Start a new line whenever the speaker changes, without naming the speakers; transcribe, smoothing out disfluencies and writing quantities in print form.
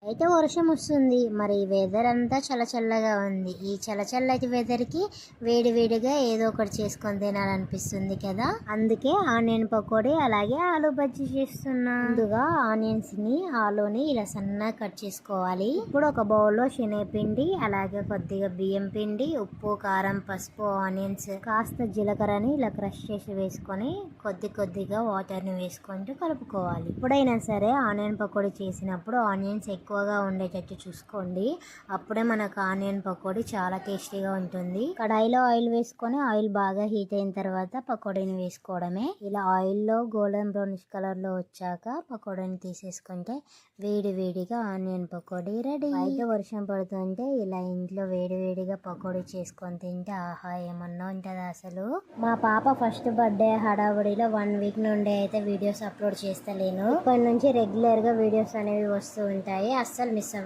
అయితే వర్షం వస్తుంది. మరి వెదర్ అంతా చల్లగా ఉంది. ఈ చల్లటి వెదర్ కి వేడి వేడిగా ఏదో ఒకటి చేసుకొని తినాలనిపిస్తుంది కదా. అందుకే ఆనియన్ పకోడీ అలాగే ఆలు బజ్జీ చేస్తున్నా. ముందుగా ఆనియన్స్ ని ఆలూని ఇలా సన్నగా కట్ చేసుకోవాలి. ఇప్పుడు ఒక బౌల్లో శనగపిండి అలాగే కొద్దిగా బియ్యం పిండి, ఉప్పు, కారం, పసుపు, ఆనియన్స్, కాస్త జీలకర్రని ఇలా క్రష్ చేసి వేసుకొని కొద్దిగా వాటర్ ని వేసుకుంటూ కలుపుకోవాలి. ఎప్పుడైనా సరే ఆనియన్ పకోడీ చేసినప్పుడు ఆనియన్స్ ఎక్కువగా ఉండేటట్టు చూసుకోండి. అప్పుడే మనకు ఆనియన్ పకోడీ చాలా టేస్టీగా ఉంటుంది. కడాయిలో ఆయిల్ వేసుకొని ఆయిల్ బాగా హీట్ అయిన తర్వాత పకోడీని వేసుకోవడమే. ఇలా ఆయిల్లో గోల్డెన్ బ్రౌనిష్ కలర్ లో వచ్చాక పకోడీని తీసేసుకుంటే వేడిగా ఆనియన్ పకోడీ రెడీ. అయితే వర్షం పడుతుంటే ఇలా ఇంట్లో వేడిగా పకోడీ చేసుకొని తింటే ఆహా ఏమన్నా ఉంటది అసలు. మా పాప ఫస్ట్ బర్త్డే హడావుడిలో 1 వీక్ నుండి అయితే వీడియోస్ అప్లోడ్ చేస్తలేను. ఇప్పటి నుంచి రెగ్యులర్ గా వీడియోస్ అనేవి వస్తూ ఉంటాయి. అస్సలు మిస్ అవ్వ